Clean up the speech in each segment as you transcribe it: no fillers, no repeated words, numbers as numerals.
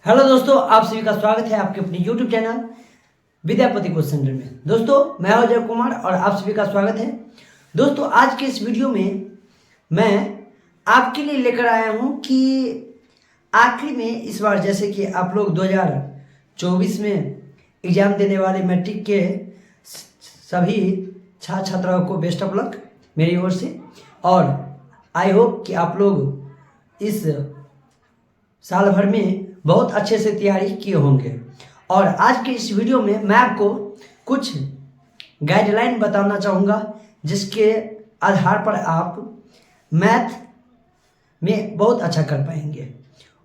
Hello दोस्तों, आप सभी का स्वागत है आपके अपने YouTube channel Vidyapati coaching centre में। दोस्तों, मैं अजय कुमार और आप सभी का स्वागत है। दोस्तों, आज के इस वीडियो में मैं आपके लिए लेकर आया हूं कि आखिरी में इस बार जैसे कि आप लोग 2024 में एग्ज़ाम देने वाले मैट्रिक के सभी छात्र छात्राओं को बेस्ट ऑफ लक मेरी ओर से। और आई होप कि आप लोग इस साल भर में बहुत अच्छे से तैयारी किए होंगे। और आज के इस वीडियो में मैं आपको कुछ गाइडलाइन बताना चाहूँगा जिसके आधार पर आप मैथ में बहुत अच्छा कर पाएंगे।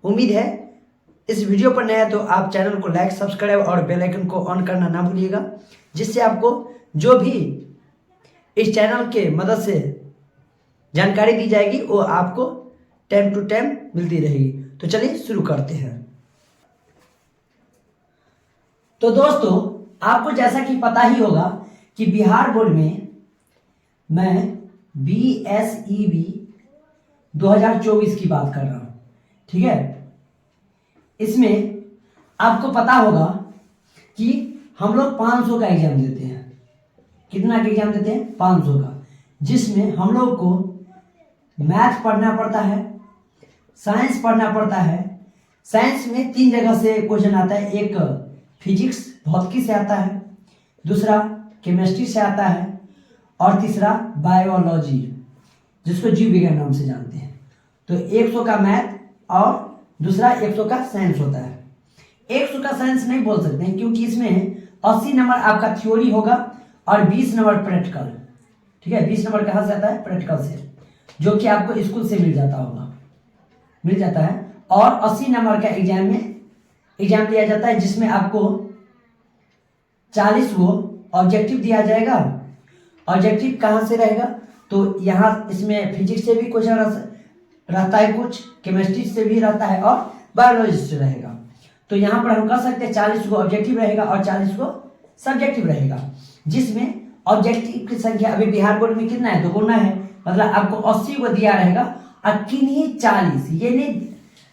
उम्मीद है इस वीडियो पर नया तो आप चैनल को लाइक सब्सक्राइब और बेल आइकन को ऑन करना ना भूलिएगा, जिससे आपको जो भी इस चैनल के मदद से जानकारी दी जाएगी वो आपको टाइम टू टाइम मिलती रहेगी। तो चलिए शुरू करते हैं। तो दोस्तों, आपको जैसा कि पता ही होगा कि बिहार बोर्ड में मैं BSEB 2024 की बात कर रहा हूं, ठीक है। इसमें आपको पता होगा कि हम लोग 500 का एग्जाम देते हैं। कितना का एग्जाम देते हैं? 500 का, जिसमें हम लोग को मैथ पढ़ना पड़ता है, साइंस पढ़ना पड़ता है। साइंस में 3 जगह से क्वेश्चन आता है। एक फिजिक्स भौतिकी से आता है, दूसरा केमिस्ट्री से आता है और तीसरा बायोलॉजी, जिसको जीव विज्ञान नाम से जानते हैं। तो 100 का मैथ और दूसरा 100 का साइंस होता है। 100 का साइंस नहीं बोल सकते हैं क्योंकि इसमें 80 नंबर आपका थ्योरी होगा और 20 नंबर प्रैक्टिकल, ठीक है। 20 नंबर कहाँ से आता है? प्रैक्टिकल से, जो कि आपको स्कूल से मिल जाता है। और 80 नंबर का एग्जाम दिया जाता है, जिसमें आपको 40 वो ऑब्जेक्टिव दिया जाएगा। ऑब्जेक्टिव कहाँ से रहेगा? तो यहाँ इसमें फिजिक्स से भी क्वेश्चन रहता है, कुछ केमिस्ट्री से भी रहता है और बायोलॉजी से रहेगा। तो यहाँ पर हम कह सकते हैं 40 को ऑब्जेक्टिव रहेगा और 40 को सब्जेक्टिव रहेगा, जिसमें ऑब्जेक्टिव की संख्या अभी बिहार बोर्ड में कितना है? 2 गुना है। मतलब आपको 80 को दिया रहेगा और किन्हीं 40, ये नहीं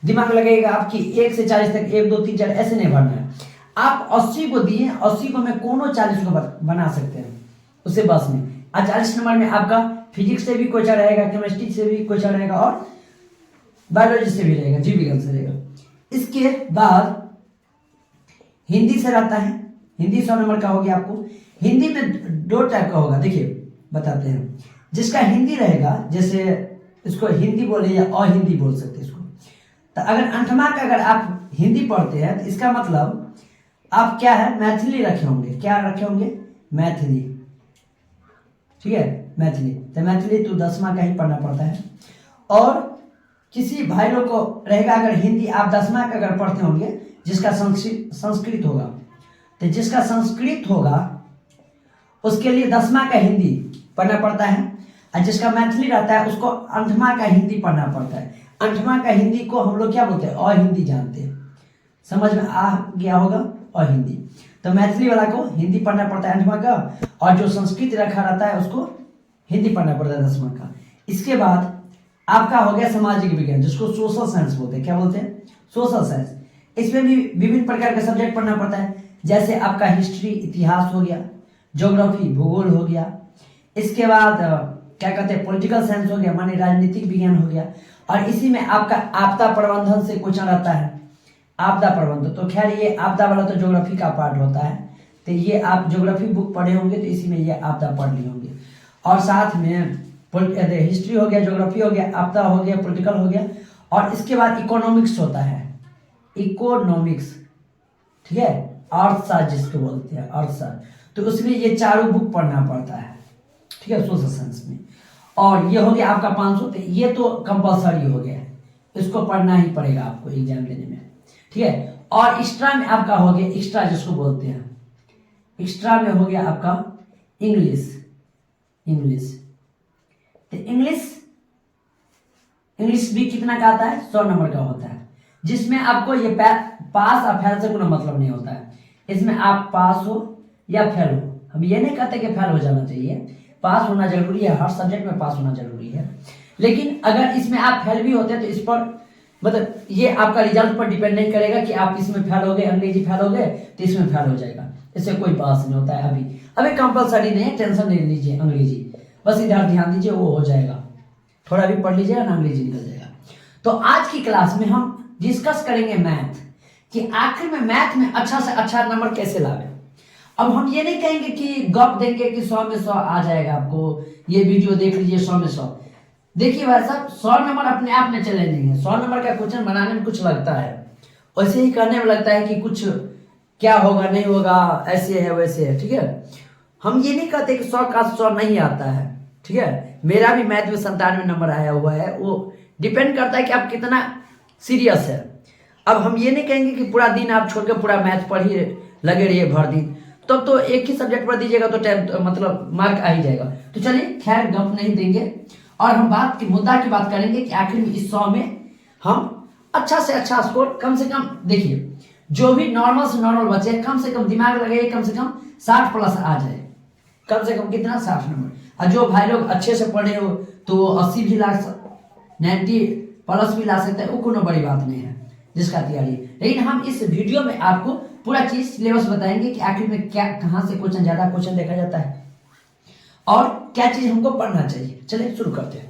दिमाग लगेगा आपकी 1 से 40 तक 1 2 3 4 ऐसे नहीं भरना है। आप 80 को दिए, 80 को मैं कोनो 40 को बना सकते हैं उसे बस में। और 40 नंबर में आपका फिजिक्स से भी क्वेश्चन रहेगा, केमिस्ट्री से भी क्वेश्चन रहेगा और बायोलॉजी से भी रहेगा, जीव विज्ञान से रहेगा। इसके बाद हिंदी से रहता है। हिंदी 100 नंबर का हो गया आपको। हिंदी में 2 टाइप का होगा, देखिए बताते हैं। जिसका हिंदी रहेगा, जैसे इसको हिंदी बोले या अहिंदी बोल सकते हैं इसको। तो अगर 8वां का अगर आप हिंदी पढ़ते हैं तो इसका मतलब आप क्या है? मैथिली रखे होंगे। क्या रखे होंगे? मैथिली, ठीक है, मैथिली। तो मैथिली तो 10वां का ही पढ़ना पड़ता है। और किसी भाई लोग को रहेगा अगर हिंदी आप 10वां का अगर पढ़ते होंगे, जिसका संस्कृत होगा, तो जिसका संस्कृत होगा उसके लिए 10वां का हिंदी पढ़ना पड़ता है। और जिसका मैथिली रहता है उसको 8वां का हिंदी पढ़ना पड़ता है। 8वां का हिंदी को हम लोग क्या बोलते हैं? अहिंदी जानते हैं। समझ में आ गया होगा? अहिंदी। तो मैथिली वाला को हिंदी पढ़ना पड़ता है 8वां का, और जो संस्कृत रखा रहता है उसको हिंदी पढ़ना पड़ता है 10वां का। इसके बाद आपका हो गया सामाजिक विज्ञान, जिसको सोशल साइंस बोलते हैं। क्या बोलते हैं? Social science. इसमें भी विभिन्न प्रकार के सब्जेक्ट पढ़ना पड़ता है, जैसे आपका हिस्ट्री इतिहास हो गया, ज्योग्राफी भूगोल हो गया। इसके बाद क्या कहते हैं? पॉलिटिकल साइंस हो गया, माने राजनीतिक विज्ञान हो गया। और इसी में आपका आपदा प्रबंधन से क्वेश्चन रहता है। आपदा प्रबंधन, तो खैर ये आपदा वाला तो ज्योग्राफी का पार्ट होता है। तो ये आप ज्योग्राफी बुक पढ़े होंगे तो इसी में ये आपदा पढ़ लिए होंगे। और साथ में हिस्ट्री हो गया, ज्योग्राफी हो गया, आपदा हो गया, पॉलिटिकल हो गया। और इसके बाद इकोनॉमिक्स होता है। इकोनॉमिक्स, ठीक है, अर्थशास्त्र जिसको बोलते हैं, अर्थशास्त्र। तो उसमें ये 4 बुक पढ़ना पड़ता है, ठीक है, सोशल साइंस में। और ये हो गया आपका 500। ये तो कंपलसरी हो गया, इसको पढ़ना ही पड़ेगा आपको एग्जाम देने में, ठीक है। और एक्स्ट्रा में आपका हो गया, एक्स्ट्रा जिसको बोलते हैं, एक्स्ट्रा में हो गया आपका इंग्लिश। तो इंग्लिश भी कितना का आता है? 100 नंबर का होता है, जिसमें आपको ये पास और फेल से कोई मतलब नहीं होता है। इसमें आप पास हो या फेल हो, हम ये नहीं कहते कि फेल हो जाना चाहिए, पास होना जरूरी है, हर सब्जेक्ट में पास होना जरूरी है। लेकिन अगर इसमें आप फेल भी होते हैं तो इस पर मतलब ये आपका रिजल्ट पर डिपेंड नहीं करेगा कि आप इसमें फेल हो गए, अंग्रेजी फेल हो गए तो इसमें फेल हो जाएगा, इससे कोई बात नहीं होता है। अभी कंपलसरी नहीं है, टेंशन नहीं लीजिए अंग्रेजी, बस इधर ध्यान दीजिए, वो हो जाएगा, थोड़ा भी पढ़ लीजिएगा ना, अंग्रेजी निकल जाएगा। तो आज की क्लास में हम डिस्कस करेंगे मैथ, कि आखिर में मैथ में अच्छा से अच्छा नंबर कैसे लावे। अब हम ये नहीं कहेंगे कि गप देंगे कि 100 में 100 आ जाएगा आपको, ये वीडियो देख लीजिए 100 में 100। देखिए भाई साहब, 100 नंबर अपने आप में चैलेंजिंग है, 100 नंबर का क्वेश्चन बनाने में कुछ लगता है, वैसे ही करने में लगता है कि कुछ क्या होगा नहीं होगा, ऐसे है वैसे है, ठीक है। हम ये नहीं कहते कि 100 का 100 नहीं आता है, ठीक है। मेरा भी मैथ में 97 नंबर आया हुआ है, वो डिपेंड करता है कि आप कितना सीरियस है। अब हम ये नहीं कहेंगे कि पूरा दिन आप छोड़ के पूरा मैथ पढ़िए, लगे रहिए भर दिन, तब तो एक ही सब्जेक्ट पर दीजिएगा तो टाइम मतलब मार्क आ ही जाएगा। तो चलिए खैर गप नहीं देंगे, और हम मुद्दा की बात करेंगे कि आखिर में इस 100 में हम अच्छा से अच्छा स्कोर, कम से कम देखिए जो भी नॉर्मल से नॉर्मल बचे, कम से कम दिमाग लगाइए, कम से कम 60 प्लस आ जाए, कम से कम कितना 60 नंबर। और जो भाई लोग अच्छे से पढ़े हो तो 80 भी ला, 90 प्लस भी ला सकते हैं, वो कोई बड़ी बात नहीं है जिसका तैयारी। लेकिन हम इस वीडियो में आपको पूरा चीज सिलेबस बताएंगे कि आखिर में क्या, कहाँ से क्वेश्चन ज्यादा क्वेश्चन देखा जाता है और क्या चीज हमको पढ़ना चाहिए। चलिए शुरू करते हैं।